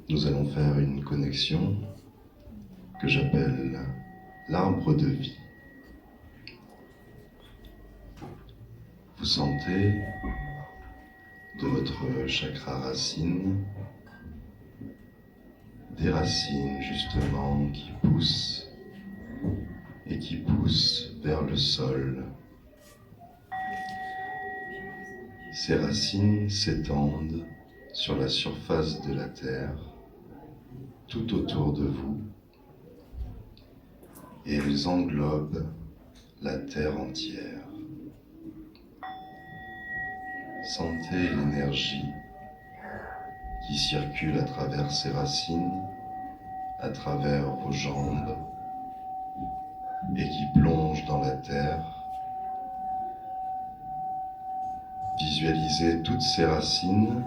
nous allons faire une connexion que j'appelle l'arbre de vie. Vous sentez de votre chakra racine des racines justement qui poussent et qui poussent vers le sol. Ces racines s'étendent sur la surface de la terre, tout autour de vous, et elles englobent la terre entière. Sentez l'énergie qui circule à travers ces racines, à travers vos jambes, et qui plonge dans la terre. Visualisez toutes ces racines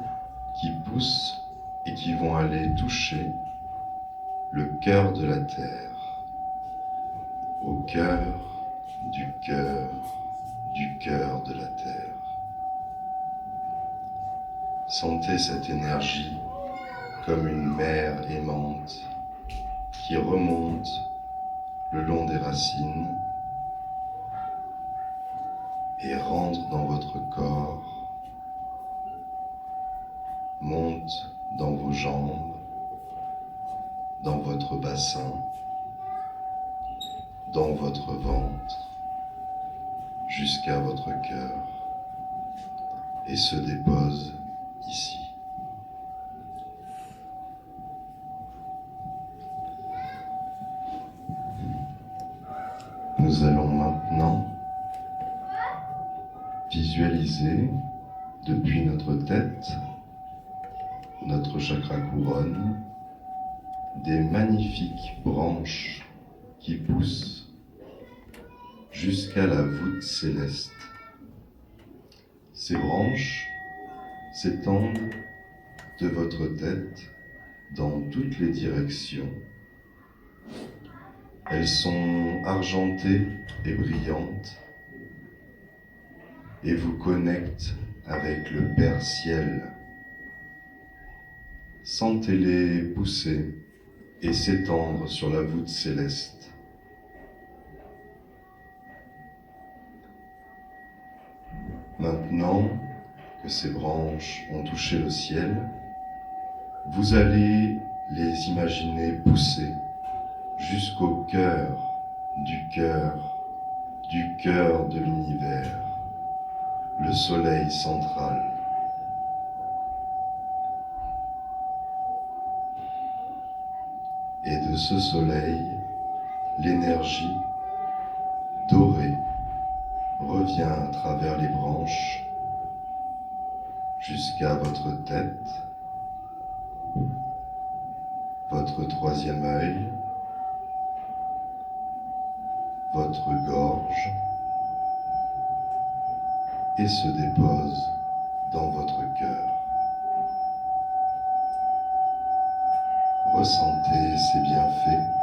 qui poussent et qui vont aller toucher le cœur de la terre, au cœur du cœur du cœur de la terre. Sentez cette énergie comme une mer aimante qui remonte le long des racines et rentre dans votre corps, monte dans vos jambes, dans votre bassin, dans votre ventre, jusqu'à votre cœur, et se dépose ici. Nous allons maintenant visualiser depuis notre tête, notre chakra couronne, des magnifiques branches qui poussent jusqu'à la voûte céleste. Ces branches s'étendent de votre tête dans toutes les directions. Elles sont argentées et brillantes et vous connectent avec le Père Ciel. Sentez-les pousser et s'étendre sur la voûte céleste. Maintenant que ces branches ont touché le ciel, vous allez les imaginer pousser jusqu'au cœur du cœur de l'univers, le soleil central. Et de ce soleil, l'énergie dorée revient à travers les branches jusqu'à votre tête, votre troisième œil, votre gorge, et se dépose dans votre cœur. Ressentez ces bienfaits.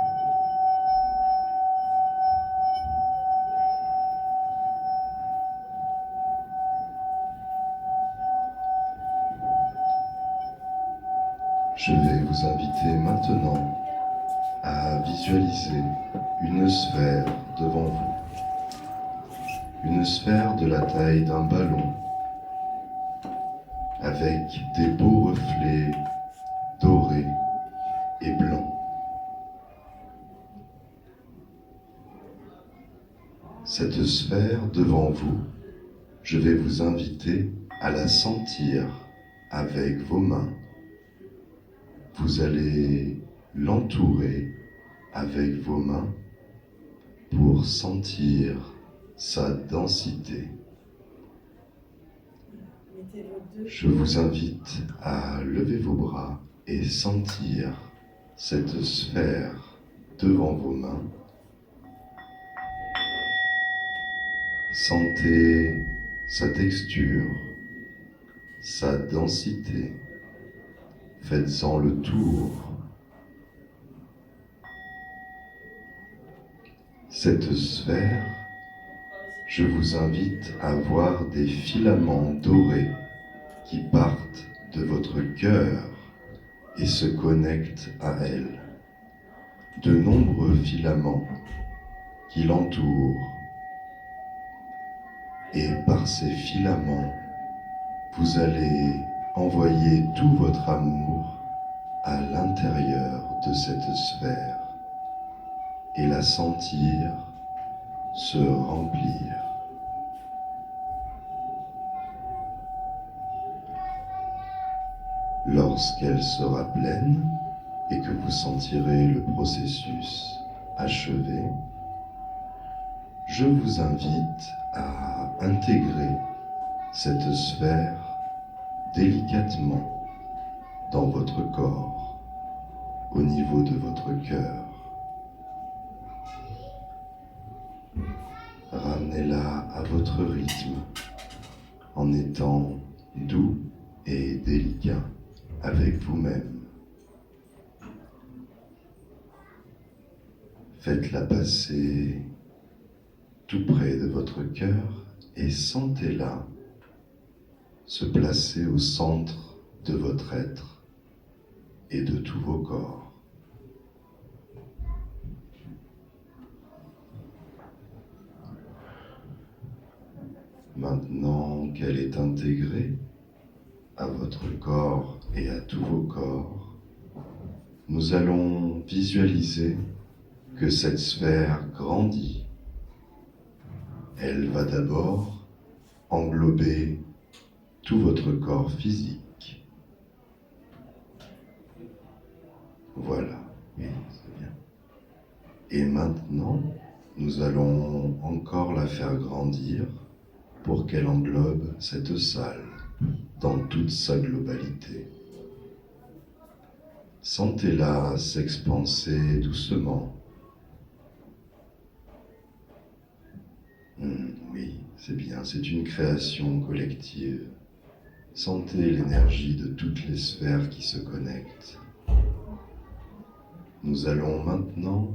Je vais vous inviter maintenant à visualiser une sphère devant vous. Une sphère de la taille d'un ballon, avec des beaux reflets dorés et blancs. Cette sphère devant vous, je vais vous inviter à la sentir avec vos mains. Vous allez l'entourer avec vos mains pour sentir sa densité. Je vous invite à lever vos bras et sentir cette sphère devant vos mains. Sentez sa texture, sa densité. Faites-en le tour. Cette sphère, je vous invite à voir des filaments dorés qui partent de votre cœur et se connecte à elle. De nombreux filaments qui l'entourent. Et par ces filaments, vous allez envoyer tout votre amour à l'intérieur de cette sphère et la sentir se remplir. Lorsqu'elle sera pleine et que vous sentirez le processus achevé, je vous invite à intégrer cette sphère délicatement dans votre corps, au niveau de votre cœur. Ramenez-la à votre rythme en étant doux et délicat avec vous-même. Faites-la passer tout près de votre cœur et sentez-la se placer au centre de votre être et de tous vos corps. Maintenant qu'elle est intégrée à votre corps et à tous vos corps, nous allons visualiser que cette sphère grandit. Elle va d'abord englober tout votre corps physique. Voilà, oui, c'est bien. Et maintenant, nous allons encore la faire grandir pour qu'elle englobe cette salle dans toute sa globalité. Sentez-la s'expanser doucement. Oui, c'est bien, c'est une création collective. Sentez l'énergie de toutes les sphères qui se connectent. Nous allons maintenant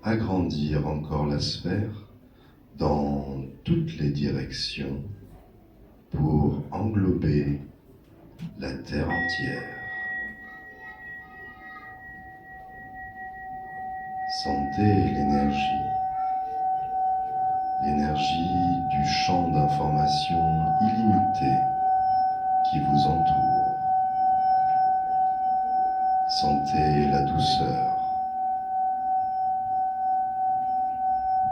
agrandir encore la sphère dans toutes les directions pour englober la Terre entière. Sentez l'énergie du champ d'information illimité qui vous entoure. Sentez la douceur.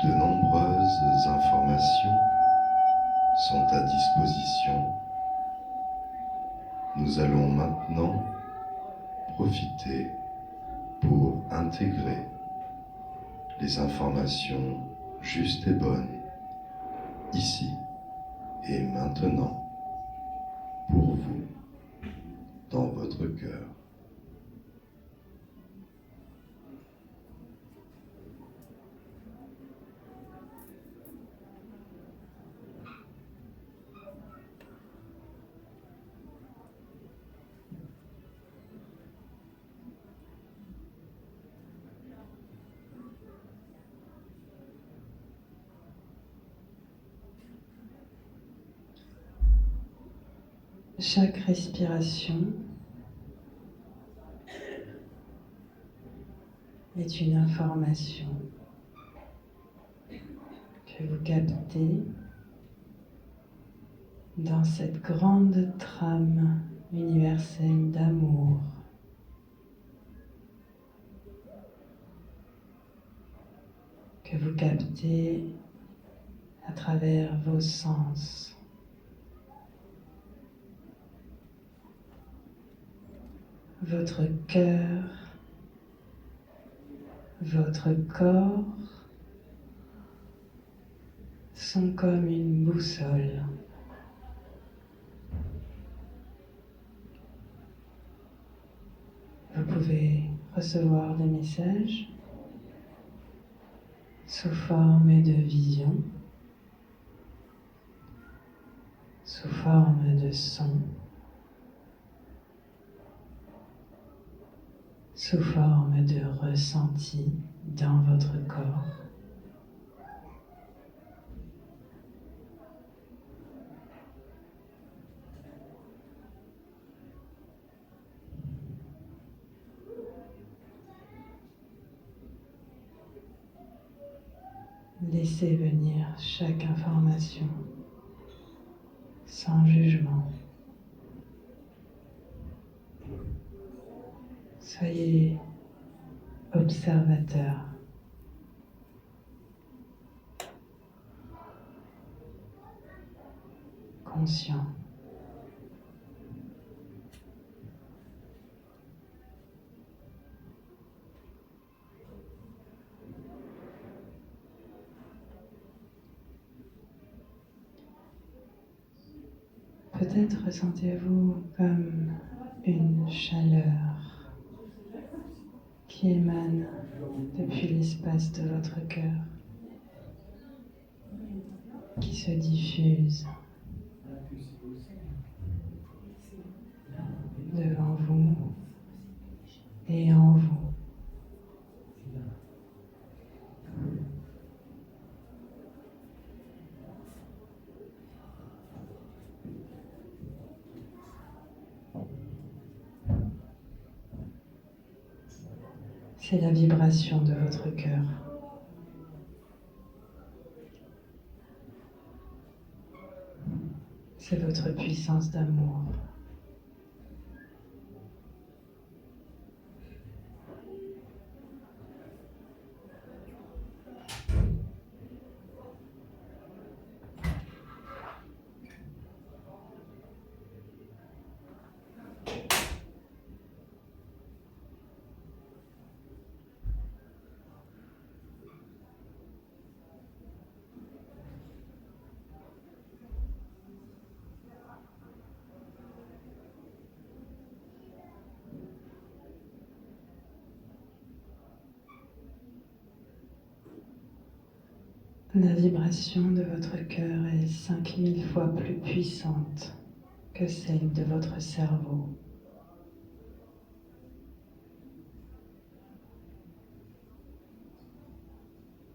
De nombreuses informations sont à disposition. Nous allons maintenant profiter pour intégrer les informations justes et bonnes, ici et maintenant, pour vous, dans votre cœur. Chaque respiration est une information que vous captez dans cette grande trame universelle d'amour. Que vous captez à travers vos sens. Votre cœur, votre corps sont comme une boussole. Vous pouvez recevoir des messages sous forme de vision, sous forme de son, sous forme de ressenti dans votre corps. Laissez venir chaque information sans jugement. Soyez observateur. Conscient. Peut-être ressentez-vous comme une chaleur qui émane depuis l'espace de votre cœur, qui se diffuse devant vous et en vous. C'est la vibration de votre cœur. C'est votre puissance d'amour. La vibration de votre cœur est 5000 fois plus puissante que celle de votre cerveau.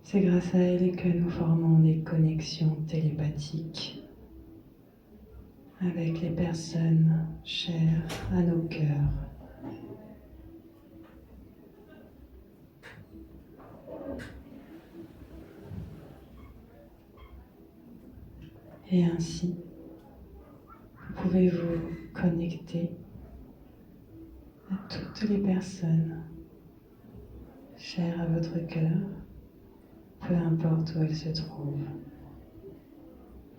C'est grâce à elle que nous formons des connexions télépathiques avec les personnes chères à nos cœurs. Et ainsi, vous pouvez vous connecter à toutes les personnes chères à votre cœur, peu importe où elles se trouvent,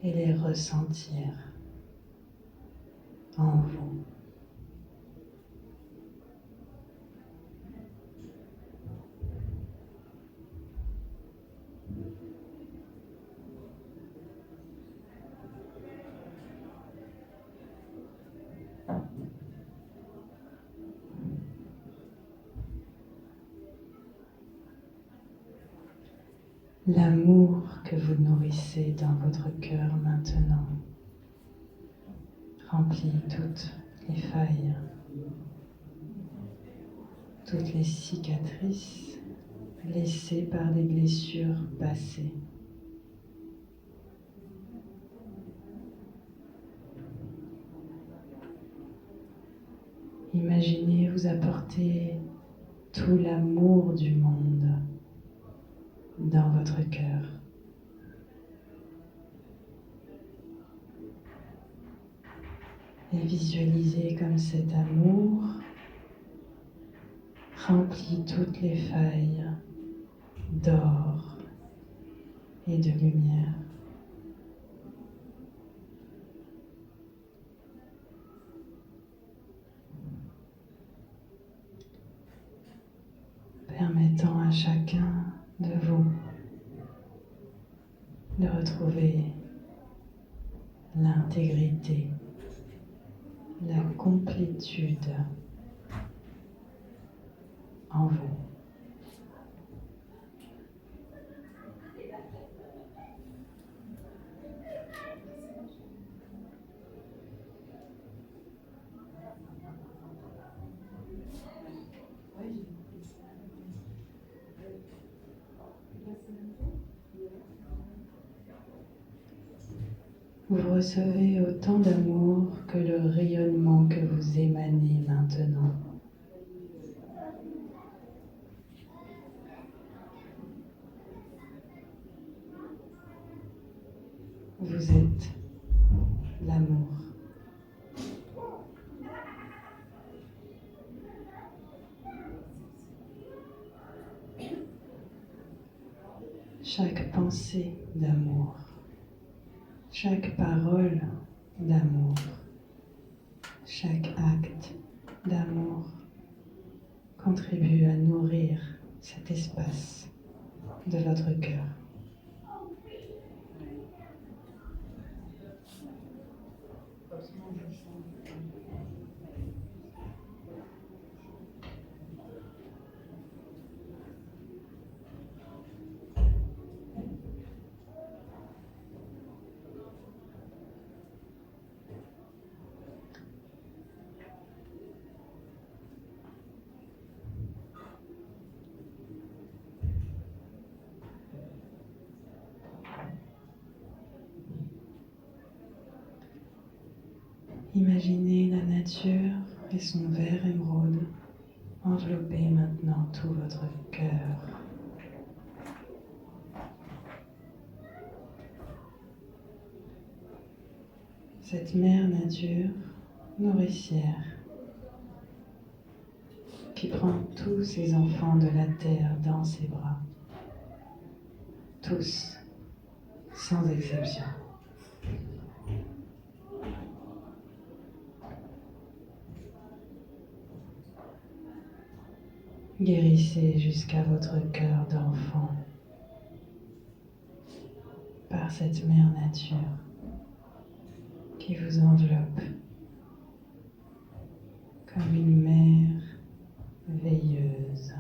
et les ressentir en vous. L'amour que vous nourrissez dans votre cœur maintenant remplit toutes les failles, toutes les cicatrices laissées par des blessures passées. Imaginez vous apporter tout l'amour du monde dans votre cœur. Et visualisez comme cet amour remplit toutes les failles d'or et de lumière. Permettant à chacun de vous de retrouver l'intégrité, la complétude en vous. Vous recevez autant d'amour que le rayonnement que vous émanez maintenant. Vous êtes l'amour. Chaque pensée d'amour, chaque parole d'amour, chaque acte d'amour contribue à nourrir cet espace de votre cœur. Imaginez la nature et son vert émeraude envelopper maintenant tout votre cœur. Cette mère nature nourricière qui prend tous ses enfants de la terre dans ses bras, tous, sans exception. Guérissez jusqu'à votre cœur d'enfant par cette mère nature qui vous enveloppe comme une mère veilleuse.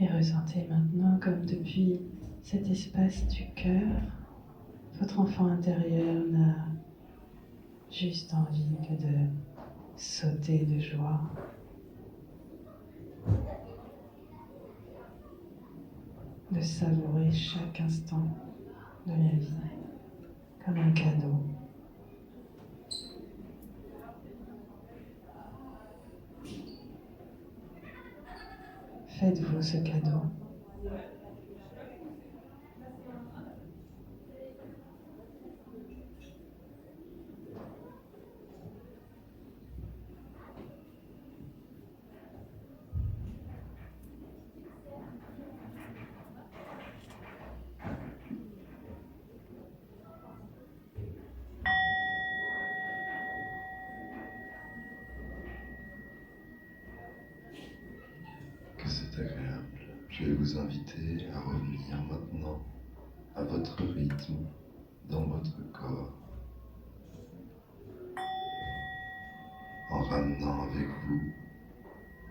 Et ressentez maintenant comme depuis cet espace du cœur, votre enfant intérieur n'a juste envie que de sauter de joie. De savourer chaque instant de la vie comme un cadeau. Faites-vous ce cadeau. Que c'est agréable. Je vais vous inviter à revenir maintenant à votre rythme dans votre corps, en ramenant avec vous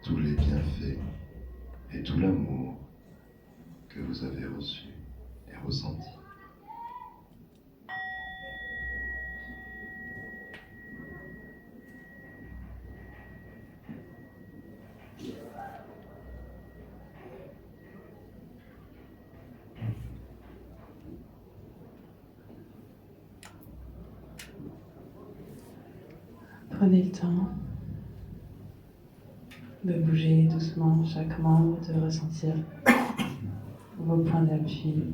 tous les bienfaits et tout l'amour que vous avez reçu et ressenti. Prenez le temps de bouger doucement chaque membre, de ressentir vos points d'appui,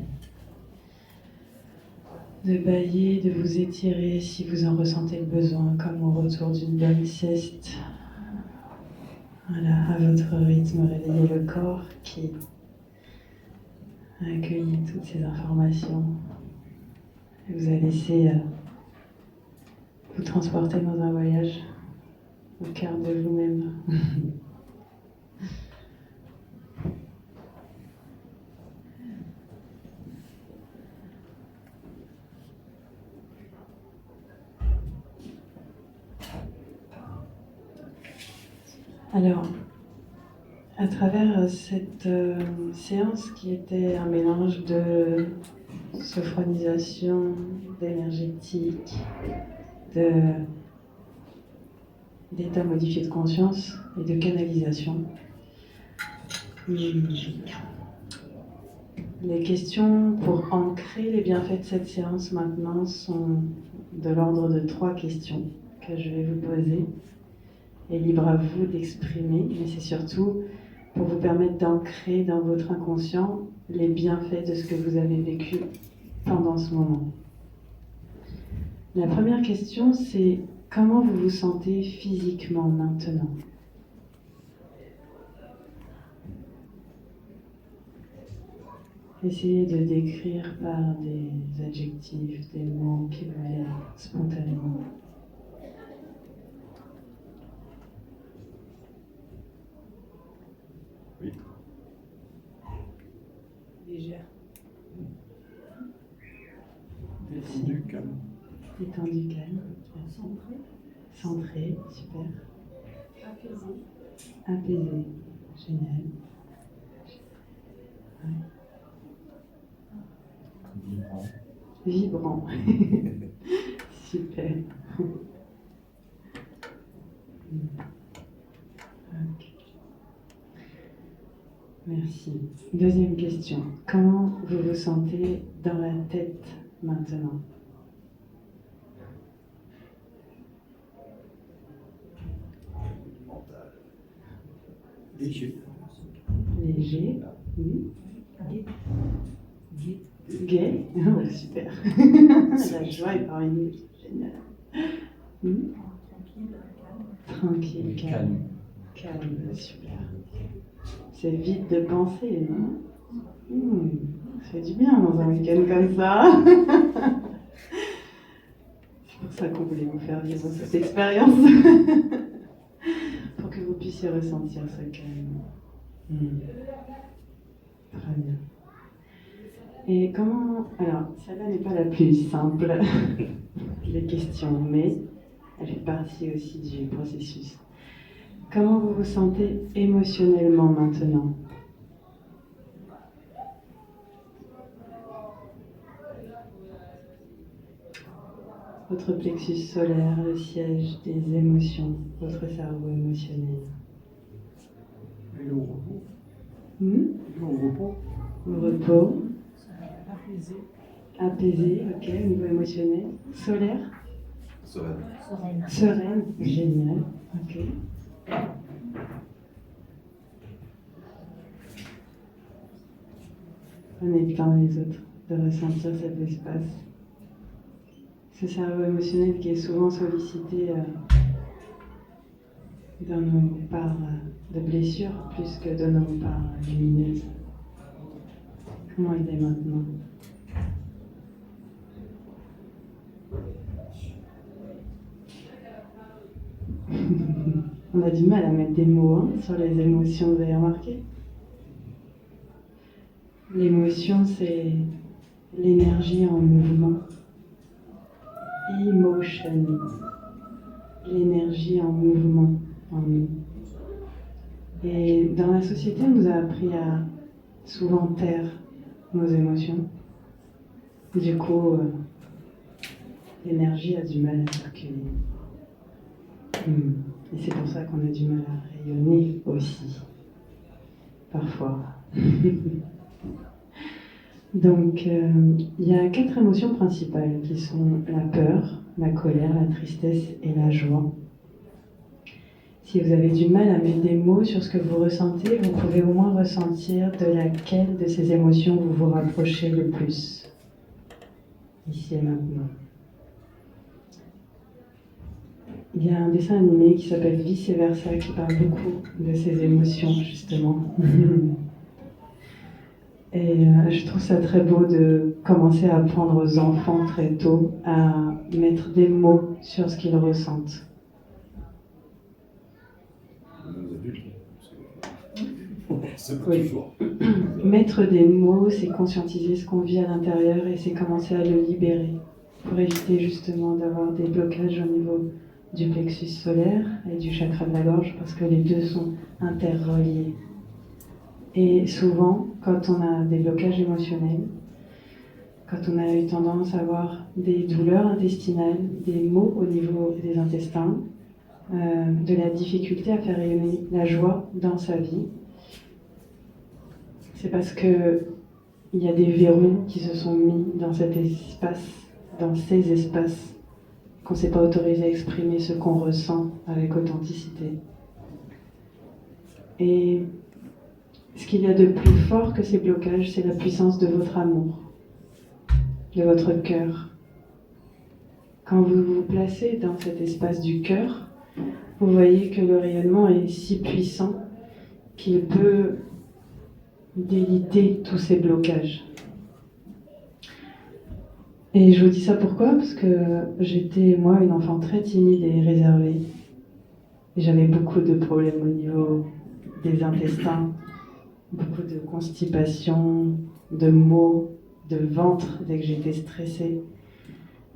de bâiller, de vous étirer si vous en ressentez le besoin, comme au retour d'une bonne sieste. Voilà, à votre rythme, réveillez le corps qui a accueilli toutes ces informations et vous a laissé vous transporter dans un voyage au cœur de vous-même. Alors, à travers cette séance qui était un mélange de sophronisation, d'énergétique, d'état modifié de conscience et de canalisation, Les questions pour ancrer les bienfaits de cette séance maintenant sont de l'ordre de 3 questions que je vais vous poser. Et libre à vous d'exprimer, mais c'est surtout pour vous permettre d'ancrer dans votre inconscient les bienfaits de ce que vous avez vécu pendant ce moment. La première question, c'est comment vous vous sentez physiquement maintenant ? Essayez de décrire par des adjectifs, des mots qui vous viennent spontanément. Oui. Légère. Détendu, calme. Détendu, calme. Centré. Centré, super. Apaisé. Apaisé, génial. Ouais. Vibrant. Vibrant. Super. Ok. Merci. Deuxième question. Comment vous vous sentez dans la tête maintenant ? Mental. Léger. Léger. Oui. Gai. Gai. Gai. Oh, super. La joie est parmi nous. Génial. Hmm. Tranquille, calme. Tranquille, calme. Calme, super. C'est vide de penser, non ? Ça fait du bien dans un week-end comme ça. C'est pour ça qu'on voulait vous faire vivre cette expérience. Pour que vous puissiez ressentir ce calme. Très bien. Et comment... Alors, celle-là n'est pas la plus simple des questions, mais elle fait partie aussi du processus. Comment vous vous sentez émotionnellement maintenant ? Votre plexus solaire, le siège des émotions, votre cerveau émotionnel. Et au repos. Et au repos. au repos, Apaisé. apaisé, ok, au niveau émotionnel. Solaire, Sereine. Sereine. sereine, génial, ok. Prenez le temps les autres de ressentir cet espace. Ce cerveau émotionnel qui est souvent sollicité dans nos parts de blessures plus que dans nos parts lumineuses. Comment il est maintenant ? On a du mal à mettre des mots sur les émotions, vous avez remarqué ? L'émotion, c'est l'énergie en mouvement. Emotion. L'énergie en mouvement en nous. Et dans la société, on nous a appris à souvent taire nos émotions. Du coup, l'énergie a du mal à circuler. Et c'est pour ça qu'on a du mal à rayonner aussi. Parfois. Donc, il y a 4 émotions principales qui sont la peur, la colère, la tristesse et la joie. Si vous avez du mal à mettre des mots sur ce que vous ressentez, vous pouvez au moins ressentir de laquelle de ces émotions vous vous rapprochez le plus, ici et maintenant. Il y a un dessin animé qui s'appelle Vice Versa qui parle beaucoup de ces émotions, justement. Et je trouve ça très beau de commencer à apprendre aux enfants très tôt à mettre des mots sur ce qu'ils ressentent. Nos adultes. C'est pas Oui. toujours. Mettre des mots, c'est conscientiser ce qu'on vit à l'intérieur et c'est commencer à le libérer pour éviter justement d'avoir des blocages au niveau du plexus solaire et du chakra de la gorge parce que les deux sont interreliés. Et souvent, quand on a des blocages émotionnels, quand on a eu tendance à avoir des douleurs intestinales, des maux au niveau des intestins, de la difficulté à faire rayonner la joie dans sa vie, c'est parce que il y a des verrous qui se sont mis dans cet espace, dans ces espaces, qu'on ne s'est pas autorisé à exprimer ce qu'on ressent avec authenticité. Et ce qu'il y a de plus fort que ces blocages, c'est la puissance de votre amour, de votre cœur. Quand vous vous placez dans cet espace du cœur, vous voyez que le rayonnement est si puissant qu'il peut déliter tous ces blocages. Et je vous dis ça pourquoi ? Parce que j'étais, moi, une enfant très timide et réservée. Et j'avais beaucoup de problèmes au niveau des intestins, beaucoup de constipation, de maux, de ventre dès que j'étais stressée.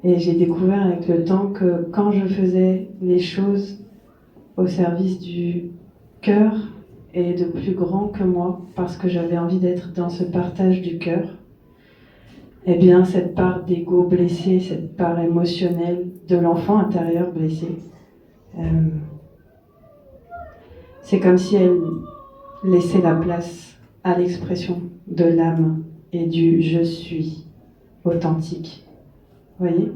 Et j'ai découvert avec le temps que quand je faisais les choses au service du cœur et de plus grand que moi, parce que j'avais envie d'être dans ce partage du cœur, eh bien cette part d'ego blessé, cette part émotionnelle de l'enfant intérieur blessé, c'est comme si elle laissait la place à l'expression de l'âme et du « je suis » authentique. Vous voyez ?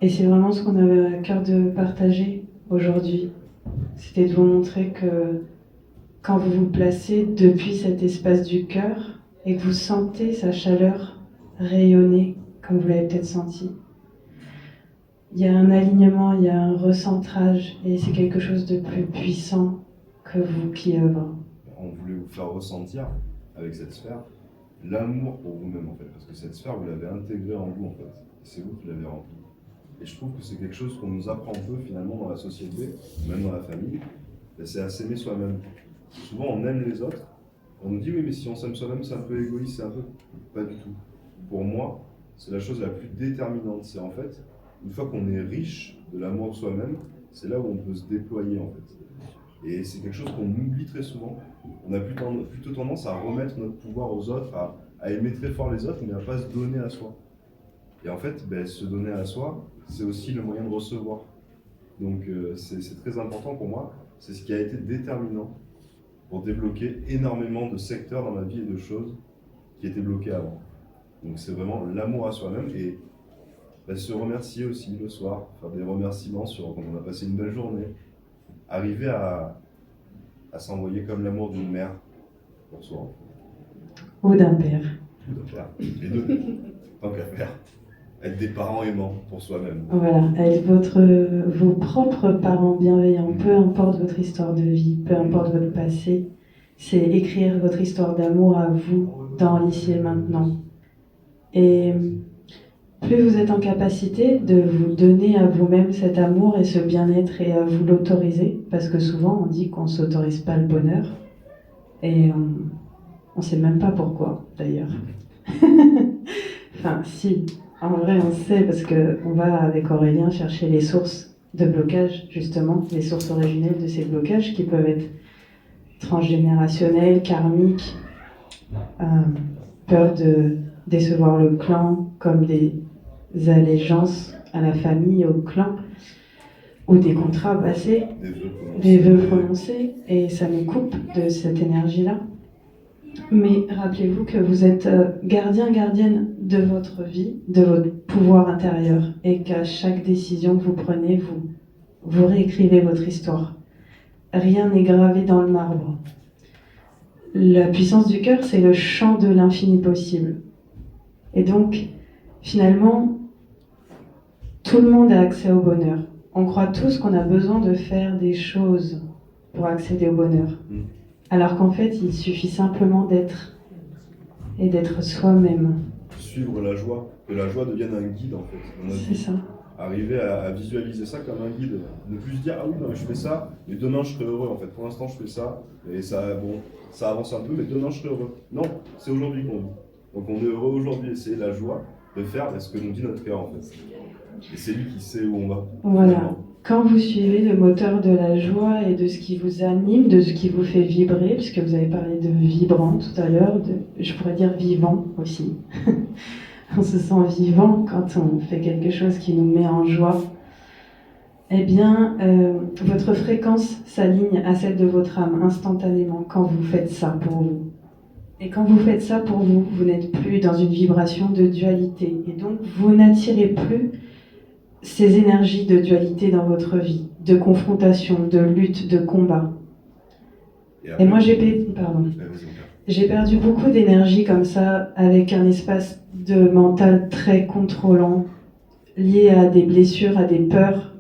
Et c'est vraiment ce qu'on avait à cœur de partager aujourd'hui. C'était de vous montrer que quand vous vous placez depuis cet espace du cœur et que vous sentez sa chaleur rayonner, comme vous l'avez peut-être senti, il y a un alignement, il y a un recentrage, et c'est quelque chose de plus puissant que vous qui œuvre. On voulait vous faire ressentir, avec cette sphère, l'amour pour vous-même, en fait. Parce que cette sphère, vous l'avez intégrée en vous, en fait. C'est vous qui l'avez remplie. Et je trouve que c'est quelque chose qu'on nous apprend peu, finalement, dans la société, même dans la famille, c'est à s'aimer soi-même. Souvent, on aime les autres. On nous dit, oui, mais si on s'aime soi-même, c'est un peu égoïste, c'est un peu... Pas du tout. Pour moi, c'est la chose la plus déterminante. C'est en fait, une fois qu'on est riche de l'amour de soi-même, c'est là où on peut se déployer, en fait. Et c'est quelque chose qu'on oublie très souvent. On a plutôt tendance à remettre notre pouvoir aux autres, à aimer très fort les autres, mais à ne pas se donner à soi. Et en fait, se donner à soi, c'est aussi le moyen de recevoir. Donc c'est très important pour moi. C'est ce qui a été déterminant pour débloquer énormément de secteurs dans ma vie et de choses qui étaient bloquées avant. Donc c'est vraiment l'amour à soi-même et se remercier aussi le soir, faire des remerciements sur quand on a passé une belle journée, arriver à s'envoyer comme l'amour d'une mère pour soi. Ou d'un père. Ou d'un père, les deux, tant qu'à faire. Être des parents aimants pour soi-même. Voilà, être vos propres parents bienveillants, peu importe votre histoire de vie, peu importe votre passé, c'est écrire votre histoire d'amour à vous dans l'ici et maintenant. Et plus vous êtes en capacité de vous donner à vous-même cet amour et ce bien-être et à vous l'autoriser, parce que souvent on dit qu'on ne s'autorise pas le bonheur, et on ne sait même pas pourquoi d'ailleurs. Enfin, si. En vrai, on sait parce qu'on va avec Aurélien chercher les sources de blocage, justement, les sources originelles de ces blocages qui peuvent être transgénérationnels, karmiques, peur de décevoir le clan, comme des allégeances à la famille, au clan, ou des contrats passés, des vœux prononcés, et ça nous coupe de cette énergie-là. Mais rappelez-vous que vous êtes gardien, gardienne de votre vie, de votre pouvoir intérieur, et qu'à chaque décision que vous prenez, vous réécrivez votre histoire. Rien n'est gravé dans le marbre. La puissance du cœur, c'est le champ de l'infini possible. Et donc, finalement, tout le monde a accès au bonheur. On croit tous qu'on a besoin de faire des choses pour accéder au bonheur. Alors qu'en fait, il suffit simplement d'être et d'être soi-même. Suivre la joie, que la joie devienne un guide en fait. C'est ça. Arriver à visualiser ça comme un guide. Ne plus se dire, ah oui, non, je fais ça, mais demain je serai heureux en fait. Pour l'instant, je fais ça, et ça, bon, ça avance un peu, mais demain je serai heureux. Non, c'est aujourd'hui qu'on vit. Donc on est heureux aujourd'hui, et c'est la joie de faire ce que nous dit notre cœur en fait. Et c'est lui qui sait où on va. Voilà. Vraiment. Quand vous suivez le moteur de la joie et de ce qui vous anime, de ce qui vous fait vibrer, puisque vous avez parlé de vibrant tout à l'heure, je pourrais dire vivant aussi. On se sent vivant quand on fait quelque chose qui nous met en joie. Eh bien, votre fréquence s'aligne à celle de votre âme instantanément quand vous faites ça pour vous. Et quand vous faites ça pour vous, vous n'êtes plus dans une vibration de dualité. Et donc, vous n'attirez plus ces énergies de dualité dans votre vie, de confrontation, de lutte, de combat. Et moi, j'ai perdu beaucoup d'énergie comme ça, avec un espace de mental très contrôlant, lié à des blessures, à des peurs,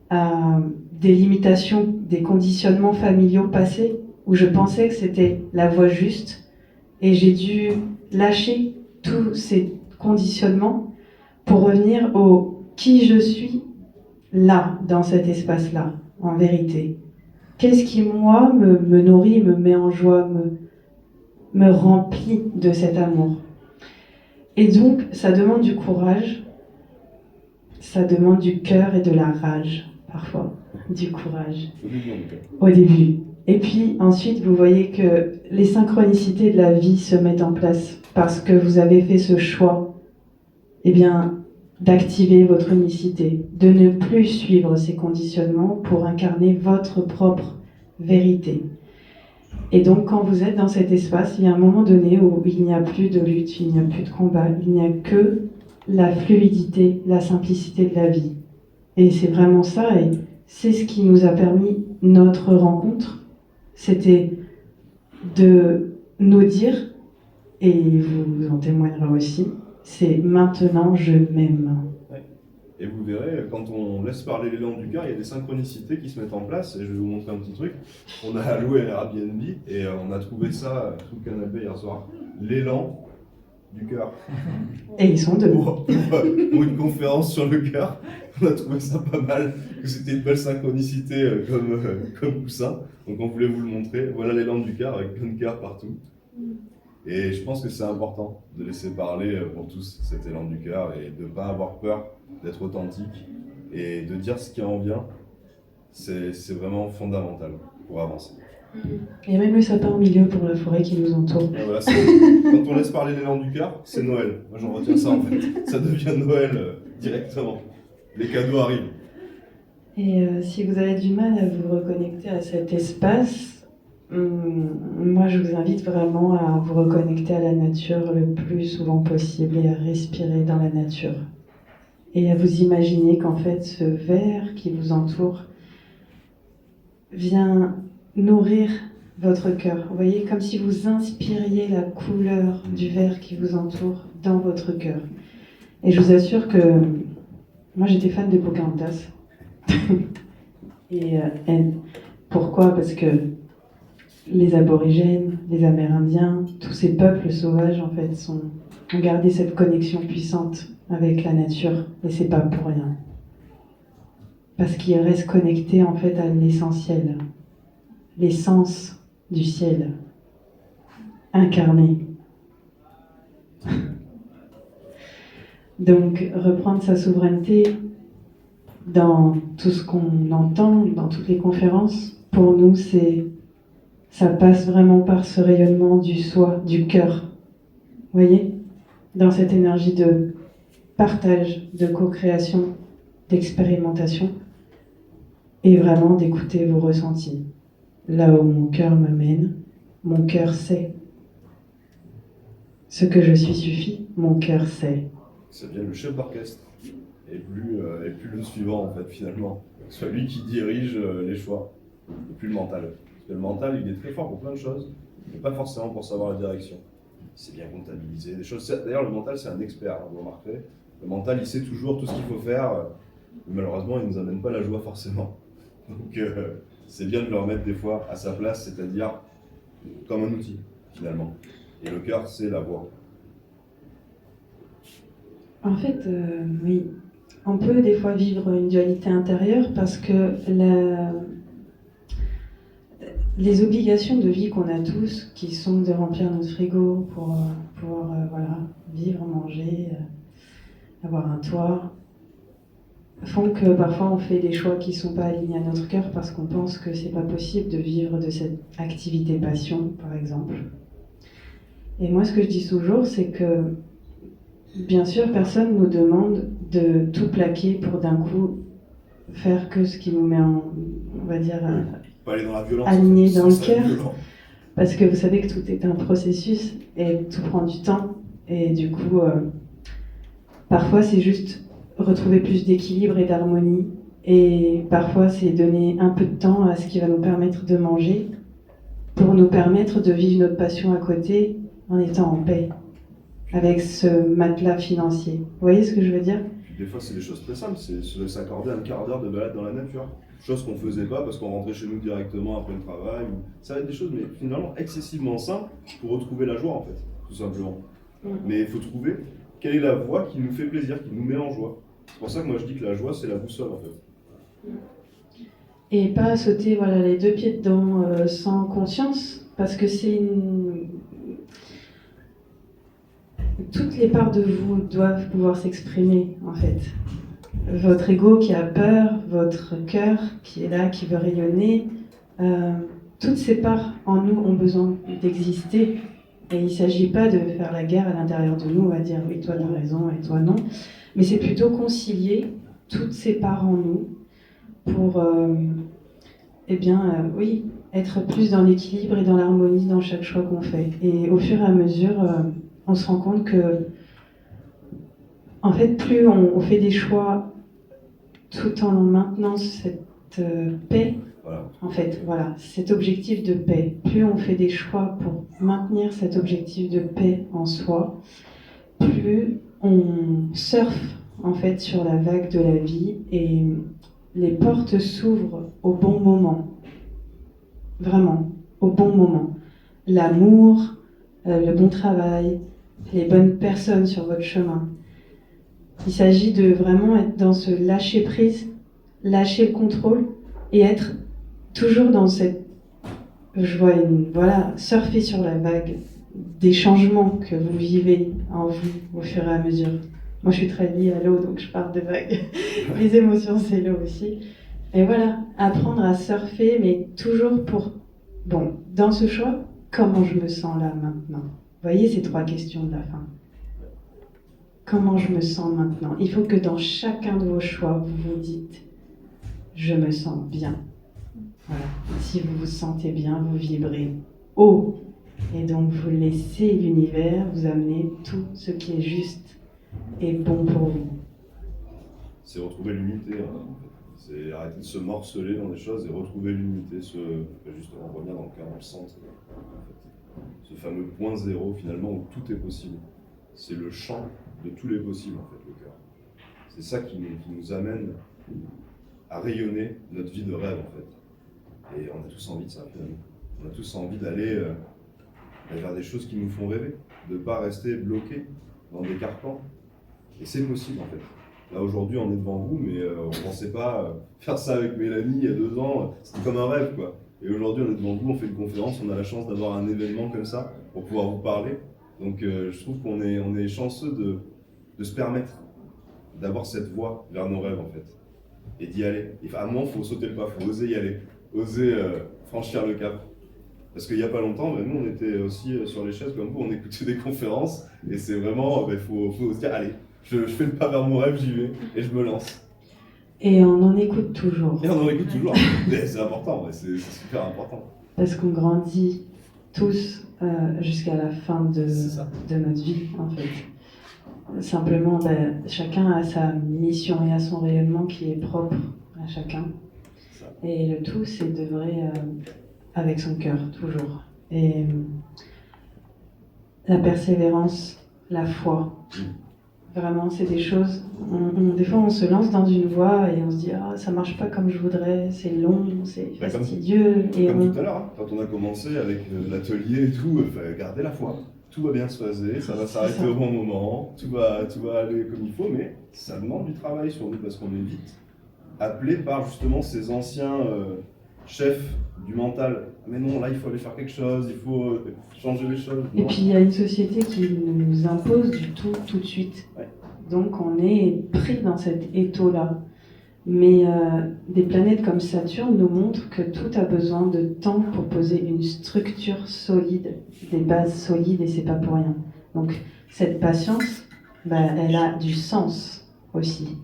à des limitations, des conditionnements familiaux passés, où je pensais que c'était la voie juste, et j'ai dû lâcher tous ces conditionnements pour revenir au qui je suis là, dans cet espace-là, en vérité. Qu'est-ce qui, moi, me nourrit, me met en joie, me remplit de cet amour. Et donc, ça demande du courage, ça demande du cœur et de la rage, parfois, du courage. Au début. Et puis ensuite, vous voyez que les synchronicités de la vie se mettent en place parce que vous avez fait ce choix, eh bien, d'activer votre unicité, de ne plus suivre ces conditionnements pour incarner votre propre vérité. Et donc, quand vous êtes dans cet espace, il y a un moment donné où il n'y a plus de lutte, il n'y a plus de combat, il n'y a que la fluidité, la simplicité de la vie. Et c'est vraiment ça, et c'est ce qui nous a permis notre rencontre. C'était de nous dire, et vous en témoignerez aussi, c'est maintenant je m'aime. Et vous verrez, quand on laisse parler l'élan du cœur, il y a des synchronicités qui se mettent en place. Et je vais vous montrer un petit truc. On a loué un Airbnb et on a trouvé ça sous le canapé hier soir. L'élan du cœur. Et ils sont deux. Pour une conférence sur le cœur, on a trouvé ça pas mal. Que c'était une belle synchronicité comme coussin. Donc on voulait vous le montrer. Voilà l'élan du cœur avec plein de cœur partout. Et je pense que c'est important de laisser parler pour tous cet élan du cœur et de ne pas avoir peur d'être authentique et de dire ce qui en vient. C'est vraiment fondamental pour avancer. Il y a même le sapin au milieu pour la forêt qui nous entoure. Et voilà, quand on laisse parler l'élan du cœur, c'est Noël. Moi j'en retiens ça en fait. Ça devient Noël directement. Les cadeaux arrivent. Et si vous avez du mal à vous reconnecter à cet espace, moi je vous invite vraiment à vous reconnecter à la nature le plus souvent possible et à respirer dans la nature. Et à vous imaginer qu'en fait ce verre qui vous entoure vient nourrir votre cœur. Vous voyez, comme si vous inspiriez la couleur du verre qui vous entoure dans votre cœur. Et je vous assure que moi j'étais fan de Pocahontas. Et pourquoi ? Parce que les aborigènes, les amérindiens, tous ces peuples sauvages en fait ont gardé cette connexion puissante avec la nature, et c'est pas pour rien. Parce qu'ils restent connectés en fait à l'essentiel, l'essence du ciel, incarné. Donc reprendre sa souveraineté dans tout ce qu'on entend, dans toutes les conférences, pour nous ça passe vraiment par ce rayonnement du soi, du cœur. Vous voyez ? Dans cette énergie de partage, de co-création, d'expérimentation, et vraiment d'écouter vos ressentis. Là où mon cœur me mène, mon cœur sait. Ce que je suis suffit, mon cœur sait. Ça devient le chef d'orchestre, et plus le suivant en fait finalement. Soit lui qui dirige les choix, et plus le mental. Parce que le mental il est très fort pour plein de choses, mais pas forcément pour savoir la direction. C'est bien comptabilisé, des choses. D'ailleurs le mental c'est un expert, vous remarquerez. Le mental il sait toujours tout ce qu'il faut faire, mais malheureusement il ne nous amène pas la joie forcément. Donc c'est bien de le remettre des fois à sa place, c'est-à-dire comme un outil finalement. Et le cœur c'est la voix. En fait, oui, on peut des fois vivre une dualité intérieure parce que les obligations de vie qu'on a tous, qui sont de remplir notre frigo pour pouvoir vivre, manger, avoir un toit, font que parfois on fait des choix qui ne sont pas alignés à notre cœur parce qu'on pense que c'est pas possible de vivre de cette activité passion, par exemple. Et moi, ce que je dis toujours, c'est que bien sûr, personne ne nous demande de tout plaquer pour d'un coup faire que ce qui nous met en, on va dire, pas aller dans la violence, aligné dans le sans être cœur. violent. Parce que vous savez que tout est un processus et tout prend du temps. Et du coup, parfois c'est juste retrouver plus d'équilibre et d'harmonie. Et parfois c'est donner un peu de temps à ce qui va nous permettre de manger pour nous permettre de vivre notre passion à côté en étant en paix avec ce matelas financier. Vous voyez ce que je veux dire? Puis des fois, c'est des choses très simples, c'est s'accorder un quart d'heure de balade dans la nature. Chose qu'on faisait pas parce qu'on rentrait chez nous directement après le travail. Ça va être des choses, mais finalement excessivement simples pour retrouver la joie, en fait, tout simplement. Mais il faut trouver quelle est la voie qui nous fait plaisir, qui nous met en joie. C'est pour ça que moi je dis que la joie, c'est la boussole, en fait. Et pas sauter voilà, les deux pieds dedans sans conscience, parce que c'est une... Toutes les parts de vous doivent pouvoir s'exprimer, en fait. Votre ego qui a peur, votre cœur qui est là, qui veut rayonner, toutes ces parts en nous ont besoin d'exister. Et il ne s'agit pas de faire la guerre à l'intérieur de nous, on va dire oui, toi tu as raison et toi non. Mais c'est plutôt concilier toutes ces parts en nous pour, oui, être plus dans l'équilibre et dans l'harmonie dans chaque choix qu'on fait. Et au fur et à mesure, on se rend compte que, en fait, plus on fait des choix tout en maintenant cette paix, Voilà. en fait, voilà, cet objectif de paix, plus on fait des choix pour maintenir cet objectif de paix en soi, plus on surfe, en fait, sur la vague de la vie et les portes s'ouvrent au bon moment. Vraiment, au bon moment. L'amour, le bon travail, les bonnes personnes sur votre chemin. Il s'agit de vraiment être dans ce lâcher-prise, lâcher le contrôle et être toujours dans cette... surfer sur la vague des changements que vous vivez en vous au fur et à mesure. Moi, je suis très liée à l'eau, donc je parle de vagues. Les émotions, c'est l'eau aussi. Et voilà, apprendre à surfer, mais toujours pour... Bon, dans ce choix, comment je me sens là maintenant? Vous voyez ces trois questions de la fin. Comment je me sens maintenant? Il faut que dans chacun de vos choix, vous vous dites « je me sens bien ». Voilà. Si vous vous sentez bien, vous vibrez haut. Et donc vous laissez l'univers vous amener tout ce qui est juste et bon pour vous. C'est retrouver l'unité, hein, en fait. C'est arrêter de se morceler dans des choses et retrouver l'unité, justement revenir dans le cœur, dans le centre, en fait. Ce fameux point zéro finalement où tout est possible. C'est le champ de tous les possibles, en fait, le cœur. C'est ça qui nous amène à rayonner notre vie de rêve, en fait. Et on a tous envie de ça, finalement. On a tous envie d'aller vers des choses qui nous font rêver, de ne pas rester bloqués dans des carcans. Et c'est possible, en fait. Là, aujourd'hui, on est devant vous, mais on ne pensait pas faire ça avec Mélanie il y a 2 ans. C'était comme un rêve, quoi. Et aujourd'hui, on est devant vous, on fait une conférence, on a la chance d'avoir un événement comme ça pour pouvoir vous parler. Donc, je trouve qu'on est chanceux de se permettre d'avoir cette voie vers nos rêves, en fait. Et d'y aller. Et à un moment, il faut sauter le pas, il faut oser y aller. Oser franchir le cap. Parce qu'il n'y a pas longtemps, nous, on était aussi sur les chaises comme vous, on écoutait des conférences. Et c'est vraiment, il faut se dire, allez, je fais le pas vers mon rêve, j'y vais, et je me lance. Et on en écoute toujours. Et on en écoute toujours. Mais c'est important, c'est super important. Parce qu'on grandit tous jusqu'à la fin de notre vie, en fait. Simplement, chacun a sa mission et a son rayonnement qui est propre à chacun. Et le tout, c'est d'œuvrer avec son cœur, toujours. Et la persévérance, la foi. Vraiment, c'est des choses... des fois, on se lance dans une voie et on se dit « Ah, ça marche pas comme je voudrais, c'est long, c'est fastidieux. » Comme tout à l'heure, hein, quand on a commencé avec l'atelier et tout, gardez la foi. Tout va bien se passer, ça va s'arrêter au bon moment, tout va aller comme il faut, mais ça demande du travail sur nous parce qu'on est vite appelé par justement ces anciens chefs du mental. Mais non, là, il faut aller faire quelque chose, il faut changer les choses. Et puis, il y a une société qui nous impose du tout de suite. Ouais. Donc, on est pris dans cet étau-là. Mais des planètes comme Saturne nous montrent que tout a besoin de temps pour poser une structure solide, des bases solides, et c'est pas pour rien. Donc, cette patience, elle a du sens aussi.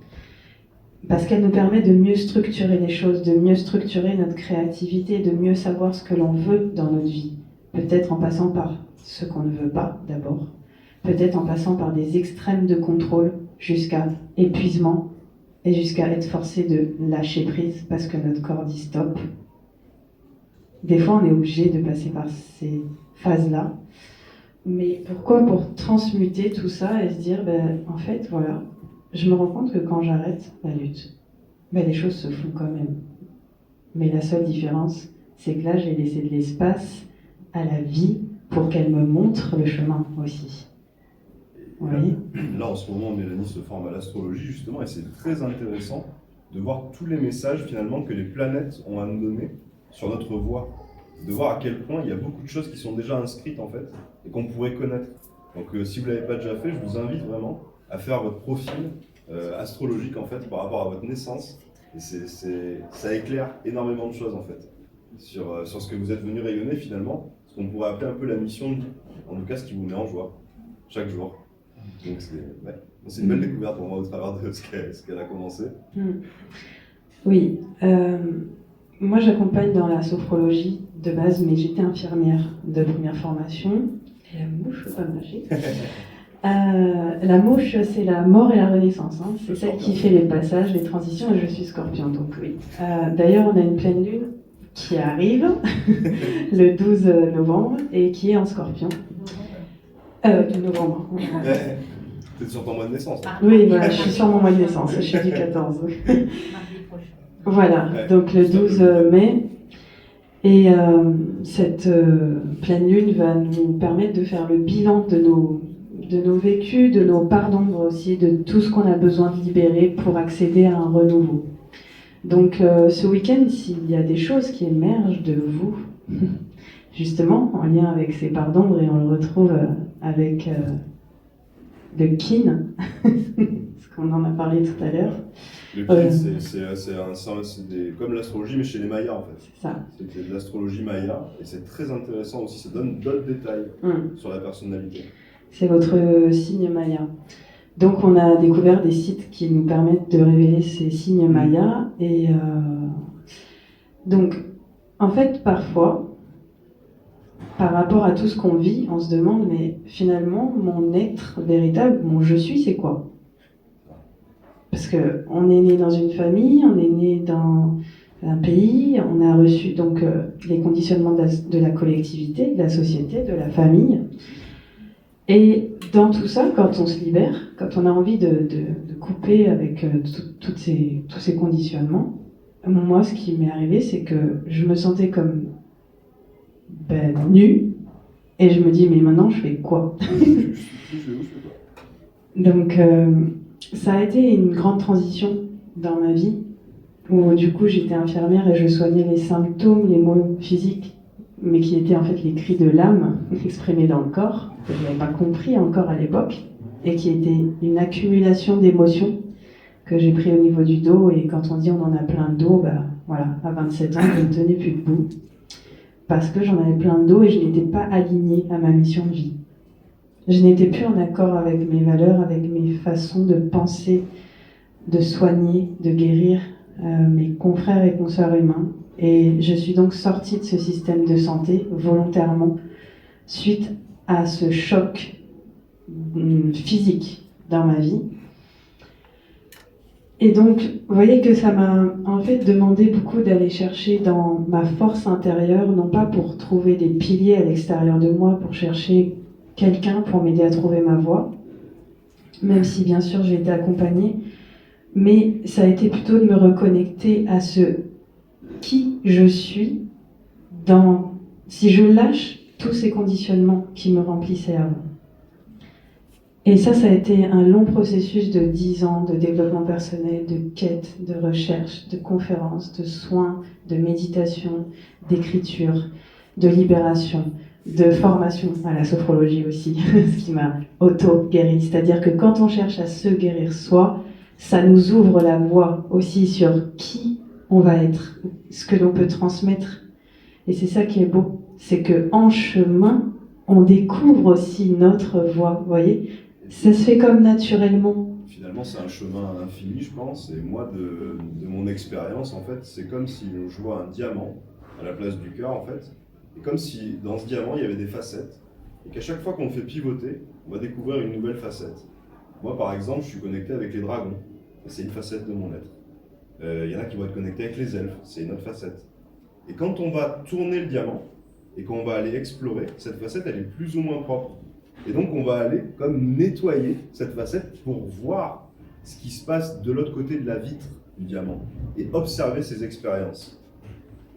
Parce qu'elle nous permet de mieux structurer les choses, de mieux structurer notre créativité, de mieux savoir ce que l'on veut dans notre vie. peut-être en passant par ce qu'on ne veut pas d'abord, peut-être en passant par des extrêmes de contrôle jusqu'à épuisement et jusqu'à être forcé de lâcher prise parce que notre corps dit stop. Des fois, on est obligé de passer par ces phases-là. Mais pourquoi? Pour transmuter tout ça et se dire, en fait, voilà, je me rends compte que quand j'arrête la lutte, les choses se font quand même. Mais la seule différence, c'est que là, j'ai laissé de l'espace à la vie pour qu'elle me montre le chemin aussi. Vous voyez ? Là, en ce moment, Mélanie se forme à l'astrologie, justement, et c'est très intéressant de voir tous les messages, finalement, que les planètes ont à nous donner sur notre voie. De voir à quel point il y a beaucoup de choses qui sont déjà inscrites, en fait, et qu'on pourrait connaître. Donc, si vous ne l'avez pas déjà fait, je vous invite vraiment à faire votre profil astrologique, en fait, par rapport à votre naissance. Et ça éclaire énormément de choses, en fait, sur ce que vous êtes venu rayonner, finalement, ce qu'on pourrait appeler un peu la mission de vie. En tout cas, ce qui vous met en joie, chaque jour. Donc c'est une belle découverte pour moi au travers de ce qu'elle a commencé. Oui, moi j'accompagne dans la sophrologie de base, mais j'étais infirmière de première formation. Et la mouche, faut pas me lâcher. La mouche, c'est la mort et la renaissance. Hein. C'est celle qui fait les passages, les transitions, et je suis scorpion, donc oui. D'ailleurs, on a une pleine lune qui arrive le 12 novembre et qui est en scorpion. Novembre. T'es sur ton mois de naissance. Hein. Oui, voilà, je suis sur mon mois de naissance, je suis du 14. Mardi prochain. Voilà, Ouais, donc le 12 mai. Et cette pleine lune va nous permettre de faire le bilan de nos vécus, de nos parts d'ombre aussi, de tout ce qu'on a besoin de libérer pour accéder à un renouveau. Donc ce week-end, s'il y a des choses qui émergent de vous, justement en lien avec ces parts d'ombre, et on le retrouve avec le kin, parce qu'on en a parlé tout à l'heure. Le kin, c'est comme l'astrologie, mais chez les Mayas, en fait. C'est ça. C'est de l'astrologie Maya, et c'est très intéressant aussi, ça donne d'autres détails sur la personnalité. C'est votre signe Maya. Donc on a découvert des sites qui nous permettent de révéler ces signes Maya. Et donc, en fait, parfois, par rapport à tout ce qu'on vit, on se demande, mais finalement, mon être véritable, mon je suis, c'est quoi? Parce qu'on est né dans une famille, on est né dans un pays, on a reçu donc les conditionnements de la collectivité, de la société, de la famille. Et dans tout ça, quand on se libère, quand on a envie de couper avec tous ces conditionnements, moi, ce qui m'est arrivé, c'est que je me sentais comme nue, et je me dis, mais maintenant, je fais quoi? Donc, ça a été une grande transition dans ma vie, où du coup, j'étais infirmière et je soignais les symptômes, les maux physiques, mais qui étaient en fait les cris de l'âme exprimés dans le corps, que je n'avais pas compris encore à l'époque, et qui étaient une accumulation d'émotions que j'ai pris au niveau du dos. Et quand on dit on en a plein de dos, voilà, à 27 ans, je ne tenais plus debout, parce que j'en avais plein de dos et je n'étais pas alignée à ma mission de vie. Je n'étais plus en accord avec mes valeurs, avec mes façons de penser, de soigner, de guérir mes confrères et consoeurs humains. Et je suis donc sortie de ce système de santé volontairement suite à ce choc physique dans ma vie. Et donc, vous voyez que ça m'a en fait demandé beaucoup d'aller chercher dans ma force intérieure, non pas pour trouver des piliers à l'extérieur de moi, pour chercher quelqu'un pour m'aider à trouver ma voie, même si bien sûr j'ai été accompagnée, mais ça a été plutôt de me reconnecter à ce qui je suis si je lâche tous ces conditionnements qui me remplissaient avant. Et ça a été un long processus de 10 ans de développement personnel, de quête, de recherche, de conférences, de soins, de méditation, d'écriture, de libération, de formation à la sophrologie aussi, ce qui m'a auto-guérie. C'est-à-dire que quand on cherche à se guérir soi, ça nous ouvre la voie aussi sur qui on va être, ce que l'on peut transmettre. Et c'est ça qui est beau, c'est qu'en chemin, on découvre aussi notre voie, vous voyez. Ça se fait comme naturellement. Finalement, c'est un chemin infini, je pense. Et moi, de mon expérience, en fait, c'est comme si on jouait un diamant à la place du cœur, en fait. Et comme si dans ce diamant, il y avait des facettes, et qu'à chaque fois qu'on le fait pivoter, on va découvrir une nouvelle facette. Moi, par exemple, je suis connecté avec les dragons, et c'est une facette de mon être. Il y en a qui vont être connectés avec les elfes, c'est une autre facette. Et quand on va tourner le diamant, et qu'on va aller explorer, cette facette, elle est plus ou moins propre. Et donc, on va aller comme nettoyer cette facette pour voir ce qui se passe de l'autre côté de la vitre du diamant, et observer ces expériences.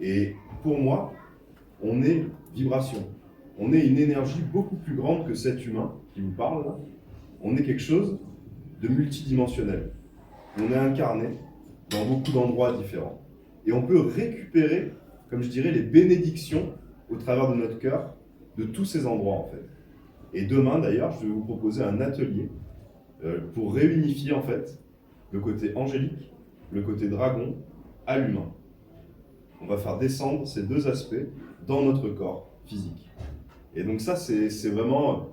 Et pour moi, on est vibration. On est une énergie beaucoup plus grande que cet humain qui vous parle là. On est quelque chose de multidimensionnel. On est incarné dans beaucoup d'endroits différents. Et on peut récupérer, comme je dirais, les bénédictions au travers de notre cœur de tous ces endroits en fait. Et demain d'ailleurs, je vais vous proposer un atelier pour réunifier en fait le côté angélique, le côté dragon à l'humain. On va faire descendre ces deux aspects dans notre corps physique. Et donc ça, c'est vraiment,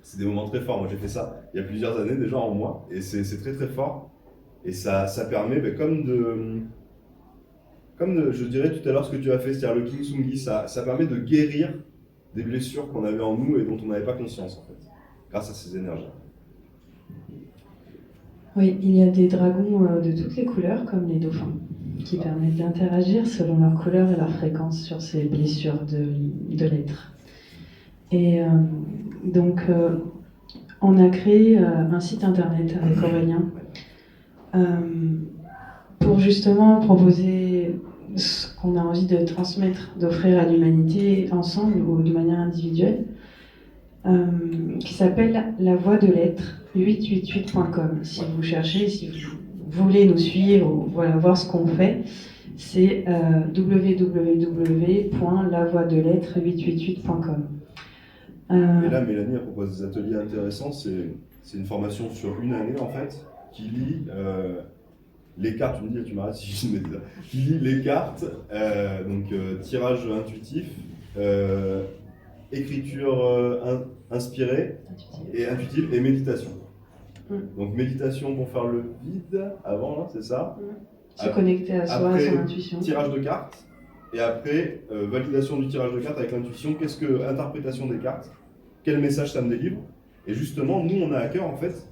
c'est des moments très forts. Moi, j'ai fait ça il y a plusieurs années déjà en moi, et c'est très très fort. Et ça permet, comme je dirais tout à l'heure ce que tu as fait, c'est-à-dire le Kintsugi, ça permet de guérir des blessures qu'on avait en nous et dont on n'avait pas conscience en fait, grâce à ces énergies. Oui, il y a des dragons de toutes les couleurs, comme les dauphins, qui permettent d'interagir selon leur couleur et leur fréquence sur ces blessures de l'être. Et donc, on a créé un site internet avec Aurélien pour justement proposer ce qu'on a envie de transmettre, d'offrir à l'humanité ensemble ou de manière individuelle, qui s'appelle La Voix de l'Être, 888.com. Si vous cherchez, si vous voulez nous suivre ou voilà, voir ce qu'on fait, c'est www.lavoixdelettre888.com. Et là, Mélanie, elle propose des ateliers intéressants. C'est une formation sur une année en fait, qui lie les cartes, tu m'arrêtes si je mets ça, qui lie les cartes, tirage intuitif, écriture inspirée et intuitive et méditation. Donc méditation pour faire le vide avant, là, c'est ça. Se connecter à soi, à son intuition. Tirage de cartes, et après validation du tirage de cartes avec l'intuition, interprétation des cartes, quel message ça me délivre. Et justement, nous on a à cœur en fait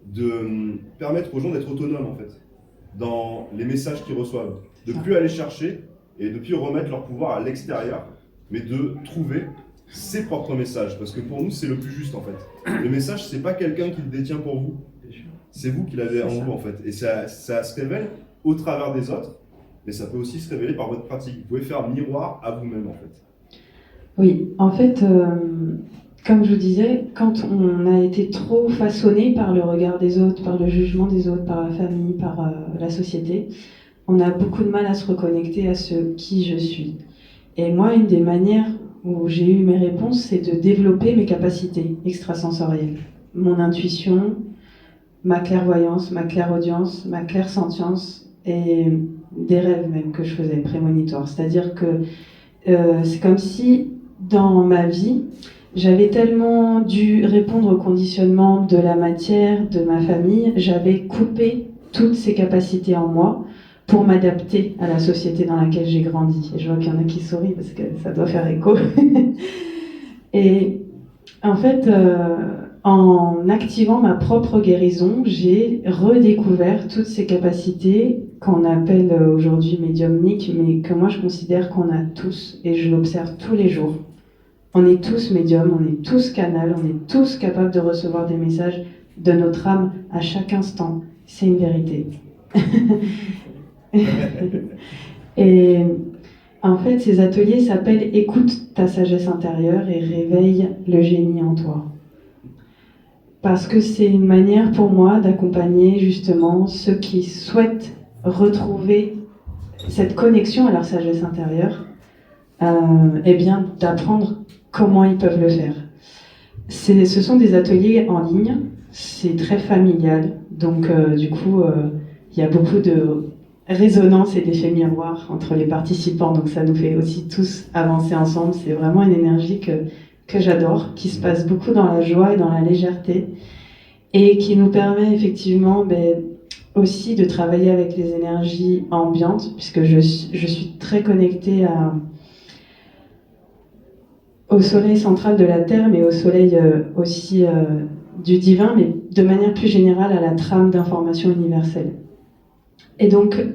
de permettre aux gens d'être autonomes en fait, dans les messages qu'ils reçoivent, de plus aller chercher et de plus remettre leur pouvoir à l'extérieur, mais de trouver ses propres messages, parce que pour nous c'est le plus juste en fait. Le message c'est pas quelqu'un qui le détient pour vous, c'est vous qui l'avez en vous en fait, et ça se révèle au travers des autres, mais ça peut aussi se révéler par votre pratique. Vous pouvez faire miroir à vous-même en fait. Oui, en fait, comme je vous disais, quand on a été trop façonné par le regard des autres, par le jugement des autres, par la famille, par la société, on a beaucoup de mal à se reconnecter à ce qui je suis. Et moi, une des manières où j'ai eu mes réponses, c'est de développer mes capacités extrasensorielles. Mon intuition, ma clairvoyance, ma clairaudience, ma clairsentience et des rêves même que je faisais prémonitoires. C'est-à-dire que c'est comme si, dans ma vie, j'avais tellement dû répondre au conditionnement de la matière, de ma famille, j'avais coupé toutes ces capacités en moi pour m'adapter à la société dans laquelle j'ai grandi. Et je vois qu'il y en a qui sourient parce que ça doit faire écho. Et en fait, en activant ma propre guérison, j'ai redécouvert toutes ces capacités qu'on appelle aujourd'hui médiumniques, mais que moi je considère qu'on a tous, et je l'observe tous les jours. On est tous médiums, on est tous canals, on est tous capables de recevoir des messages de notre âme à chaque instant. C'est une vérité. Et en fait, ces ateliers s'appellent « Écoute ta sagesse intérieure et réveille le génie en toi ». Parce que c'est une manière pour moi d'accompagner justement ceux qui souhaitent retrouver cette connexion à leur sagesse intérieure, et bien d'apprendre comment ils peuvent le faire. Ce sont des ateliers en ligne, c'est très familial, donc du coup il y a beaucoup de résonance et d'effets miroirs entre les participants, donc ça nous fait aussi tous avancer ensemble. C'est vraiment une énergie que j'adore, qui se passe beaucoup dans la joie et dans la légèreté, et qui nous permet effectivement aussi de travailler avec les énergies ambiantes, puisque je suis très connectée au soleil central de la Terre, mais au soleil aussi du divin, mais de manière plus générale à la trame d'information universelle. Et donc,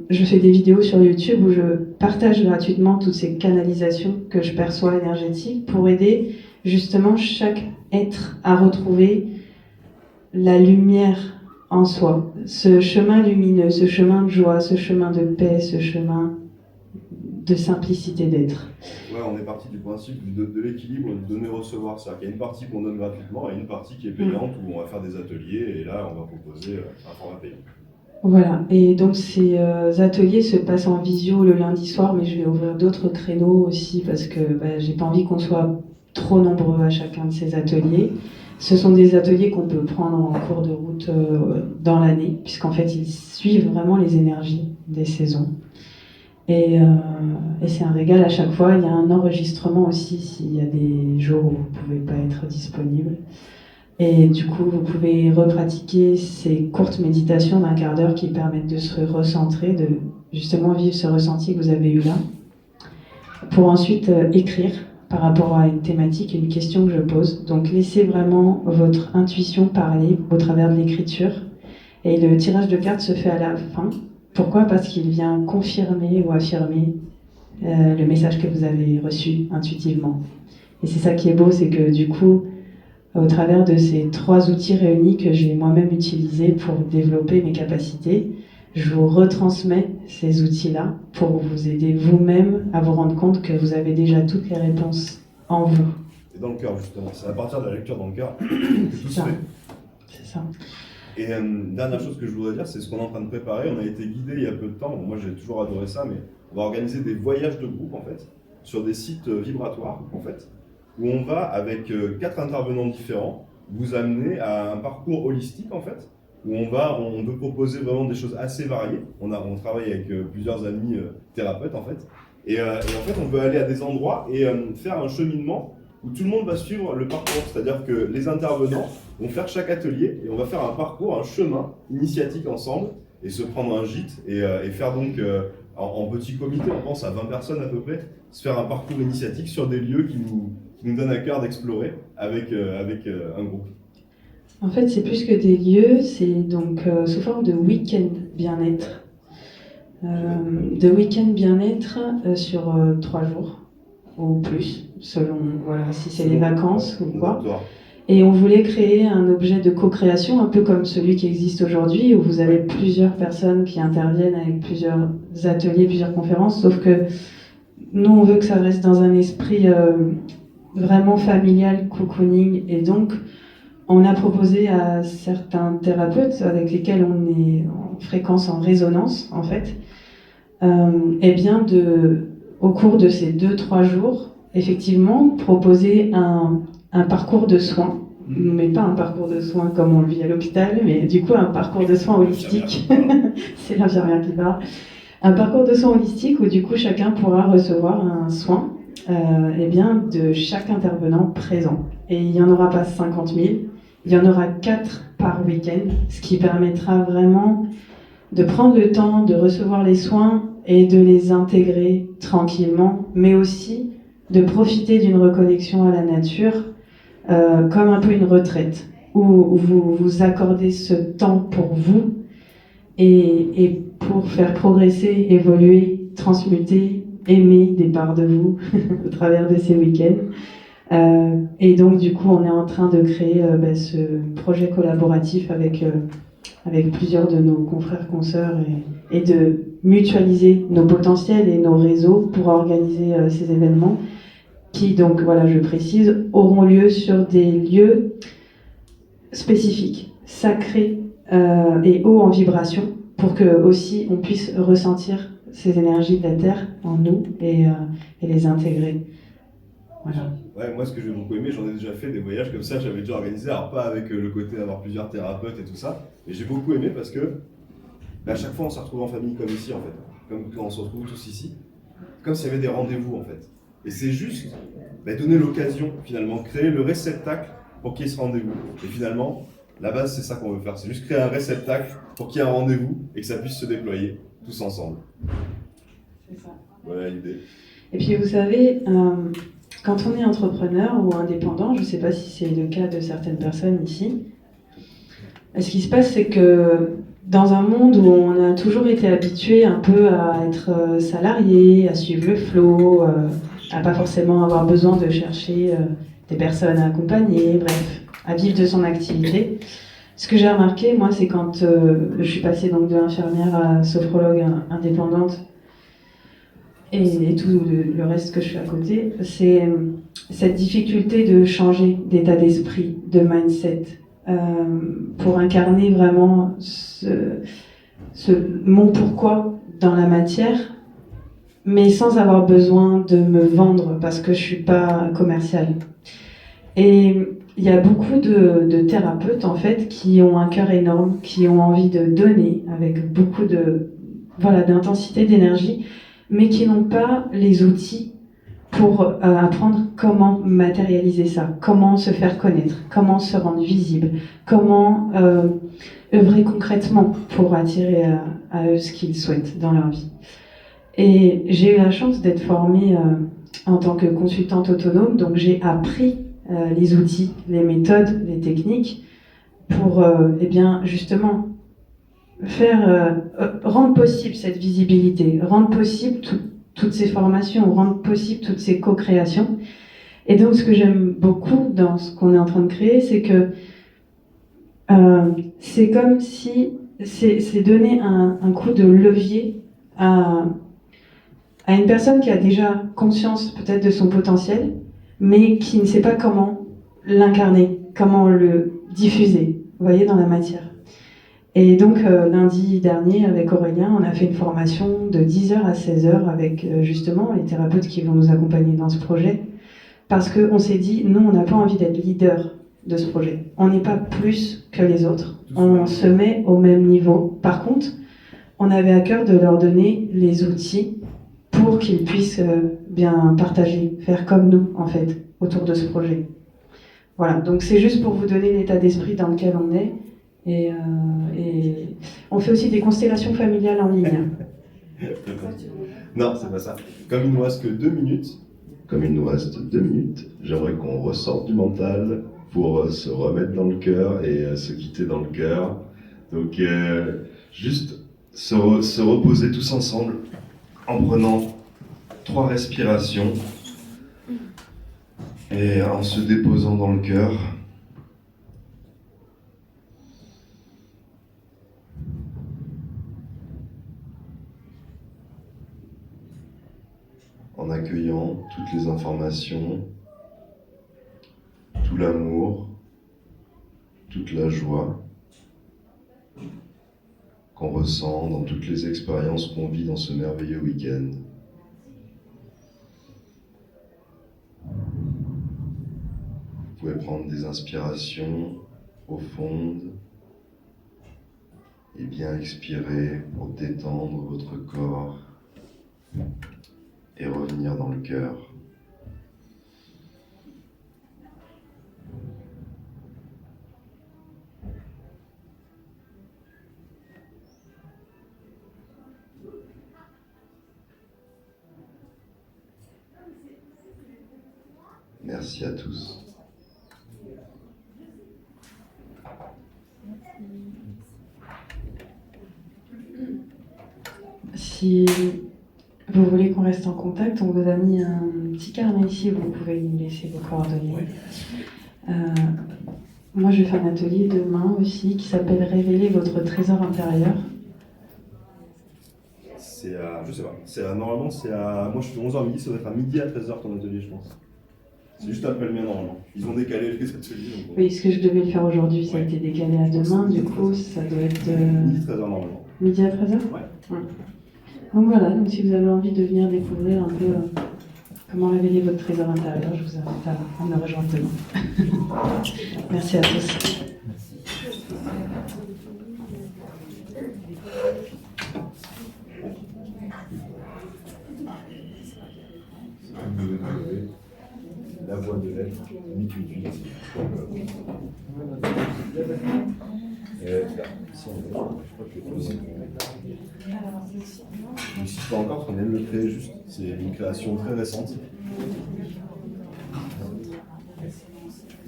je fais des vidéos sur YouTube où je partage gratuitement toutes ces canalisations que je perçois énergétiques pour aider justement chaque être à retrouver la lumière en soi, ce chemin lumineux, ce chemin de joie, ce chemin de paix, ce chemin de simplicité d'être. Ouais, on est parti du principe de l'équilibre du donner-recevoir. C'est-à-dire qu'il y a une partie qu'on donne gratuitement et une partie qui est payante où on va faire des ateliers et là on va proposer un format payant. Voilà, et donc ces ateliers se passent en visio le lundi soir, mais je vais ouvrir d'autres créneaux aussi parce que j'ai pas envie qu'on soit trop nombreux à chacun de ces ateliers. Ce sont des ateliers qu'on peut prendre en cours de route dans l'année, puisqu'en fait ils suivent vraiment les énergies des saisons. Et c'est un régal à chaque fois. Il y a un enregistrement aussi s'il y a des jours où vous ne pouvez pas être disponible. Et du coup, vous pouvez repratiquer ces courtes méditations d'un quart d'heure qui permettent de se recentrer, de justement vivre ce ressenti que vous avez eu là, pour ensuite écrire par rapport à une thématique, une question que je pose. Donc laissez vraiment votre intuition parler au travers de l'écriture. Et le tirage de cartes se fait à la fin. Pourquoi ? Parce qu'il vient confirmer ou affirmer le message que vous avez reçu intuitivement. Et c'est ça qui est beau, c'est que du coup, au travers de ces 3 outils réunis que j'ai moi-même utilisés pour développer mes capacités, je vous retransmets ces outils-là pour vous aider vous-même à vous rendre compte que vous avez déjà toutes les réponses en vous. Et dans le cœur, justement. C'est à partir de la lecture dans le cœur que tout se fait. C'est ça. Et dernière chose que je voudrais dire, c'est ce qu'on est en train de préparer. On a été guidé il y a peu de temps. Bon, moi, j'ai toujours adoré ça, mais on va organiser des voyages de groupe, en fait, sur des sites vibratoires, en fait, où on va, avec 4 intervenants différents, vous amener à un parcours holistique, en fait, où on veut proposer vraiment des choses assez variées. On travaille avec plusieurs amis thérapeutes, en fait. Et en fait, on veut aller à des endroits et faire un cheminement où tout le monde va suivre le parcours. C'est-à-dire que les intervenants vont faire chaque atelier et on va faire un parcours, un chemin initiatique ensemble et se prendre un gîte et faire donc en petit comité, on pense à 20 personnes à peu près, se faire un parcours initiatique sur des lieux qui nous donnent à cœur d'explorer avec un groupe. En fait, c'est plus que des lieux, c'est donc sous forme de week-end bien-être. De week-end bien-être sur 3 jours ou plus, selon si c'est les vacances ou quoi. Et on voulait créer un objet de co-création, un peu comme celui qui existe aujourd'hui, où vous avez plusieurs personnes qui interviennent avec plusieurs ateliers, plusieurs conférences, sauf que nous, on veut que ça reste dans un esprit vraiment familial, cocooning, et donc on a proposé à certains thérapeutes avec lesquels on est en fréquence, en résonance, en fait, au cours de ces 2-3 jours, effectivement, proposer un parcours de soins, mais pas un parcours de soins comme on le vit à l'hôpital, mais du coup un parcours de soins holistique. C'est l'infirmière qui parle. Un parcours de soins holistique où du coup chacun pourra recevoir un soin de chaque intervenant présent. Et il n'y en aura pas 50 000, il y en aura 4 par week-end, ce qui permettra vraiment de prendre le temps de recevoir les soins et de les intégrer tranquillement, mais aussi de profiter d'une reconnexion à la nature comme un peu une retraite, où vous vous accordez ce temps pour vous et pour faire progresser, évoluer, transmuter, aimer des parts de vous au travers de ces week-ends. Et donc du coup on est en train de créer ce projet collaboratif avec plusieurs de nos confrères, consoeurs et de mutualiser nos potentiels et nos réseaux pour organiser ces événements qui, donc voilà, je précise, auront lieu sur des lieux spécifiques, sacrés et hauts en vibration, pour que aussi on puisse ressentir ces énergies de la Terre en nous et les intégrer. Voilà. Ouais, moi ce que j'ai beaucoup aimé, j'en ai déjà fait des voyages comme ça, j'avais déjà organisé, alors pas avec le côté d'avoir plusieurs thérapeutes et tout ça, mais j'ai beaucoup aimé parce que à chaque fois on se retrouve en famille comme ici en fait, comme quand on se retrouve tous ici, comme s'il y avait des rendez-vous en fait. Et c'est juste donner l'occasion, finalement, créer le réceptacle pour qu'il y ait ce rendez-vous. Et finalement, la base, c'est ça qu'on veut faire. C'est juste créer un réceptacle pour qu'il y ait un rendez-vous et que ça puisse se déployer tous ensemble. C'est ça. Voilà l'idée. Et puis vous savez, quand on est entrepreneur ou indépendant, je ne sais pas si c'est le cas de certaines personnes ici, ce qui se passe, c'est que dans un monde où on a toujours été habitué un peu à être salarié, à suivre le flow, à pas forcément avoir besoin de chercher des personnes à accompagner, bref, à vivre de son activité. Ce que j'ai remarqué, moi, c'est quand je suis passée donc de infirmière à sophrologue indépendante et tout le reste que je fais à côté, c'est cette difficulté de changer d'état d'esprit, de mindset, pour incarner vraiment mon pourquoi dans la matière, mais sans avoir besoin de me vendre parce que je suis pas commerciale. Et il y a beaucoup de thérapeutes en fait qui ont un cœur énorme, qui ont envie de donner avec beaucoup d'intensité, d'énergie, mais qui n'ont pas les outils pour apprendre comment matérialiser ça, comment se faire connaître, comment se rendre visible, comment œuvrer concrètement pour attirer à eux ce qu'ils souhaitent dans leur vie. Et j'ai eu la chance d'être formée en tant que consultante autonome, donc j'ai appris les outils, les méthodes, les techniques pour justement rendre possible cette visibilité, rendre possible toutes ces formations, rendre possible toutes ces co-créations. Et donc ce que j'aime beaucoup dans ce qu'on est en train de créer, c'est que c'est comme si c'est donner un coup de levier à une personne qui a déjà conscience peut-être de son potentiel, mais qui ne sait pas comment l'incarner, comment le diffuser, vous voyez, dans la matière. Et donc lundi dernier, avec Aurélien, on a fait une formation de 10h à 16h avec justement les thérapeutes qui vont nous accompagner dans ce projet, parce qu'on s'est dit, nous, on n'a pas envie d'être leader de ce projet. On n'est pas plus que les autres. On se met au même niveau. Par contre, on avait à cœur de leur donner les outils pour qu'ils puissent bien partager, faire comme nous, en fait, autour de ce projet. Voilà, donc c'est juste pour vous donner l'état d'esprit dans lequel on est. Et on fait aussi des constellations familiales en ligne. Non, c'est pas ça. Comme il nous reste que 2 minutes. Comme il nous reste 2 minutes, j'aimerais qu'on ressorte du mental pour se remettre dans le cœur et se quitter dans le cœur. Donc juste se reposer tous ensemble en prenant 3 respirations et en se déposant dans le cœur. En accueillant toutes les informations, tout l'amour, toute la joie qu'on ressent dans toutes les expériences qu'on vit dans ce merveilleux week-end. Vous pouvez prendre des inspirations profondes et bien expirer pour détendre votre corps et revenir dans le cœur. Merci à tous. Si vous voulez qu'on reste en contact, on vous a mis un petit carnet ici, vous pouvez nous laisser vos coordonnées. Moi, je vais faire un atelier demain aussi qui s'appelle Révéler votre trésor intérieur. C'est à, je sais pas, normalement c'est à, moi je suis de 11h midi, ça doit être à midi à 13h ton atelier je pense. C'est juste après le mien normalement. Ils ont décalé les ateliers. Donc oui, ce que je devais le faire aujourd'hui, ça a été décalé à demain, du coup ça doit être... Midi 13h normalement. Midi à 13h ? Ouais. Donc voilà, donc si vous avez envie de venir découvrir un peu comment révéler votre trésor intérieur, je vous invite à me rejoindre demain. Merci à tous. La voix de l'être, 888. Je ne sais pas encore qu'on aime le créer juste. C'est une création très récente.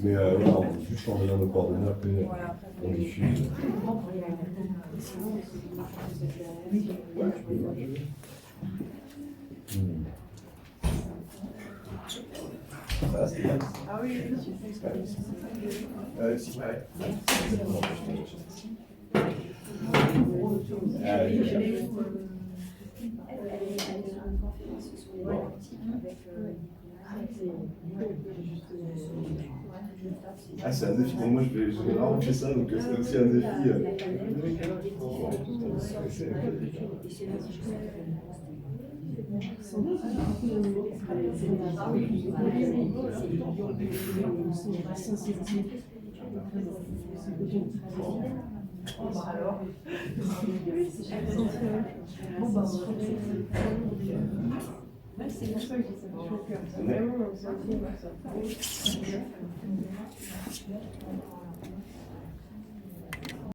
Mais voilà, on peut juste changer nos coordonnées après, on diffuse. Ouais, tu peux voir. Ça, c'est bien. Ah oui, oui, Si, ouais. Ah, c'est un défi. Moi, j'ai rarement fait ça, donc c'est aussi un défi. C'est pour ça que j'ai ça au cœur. C'est vraiment un film comme ça.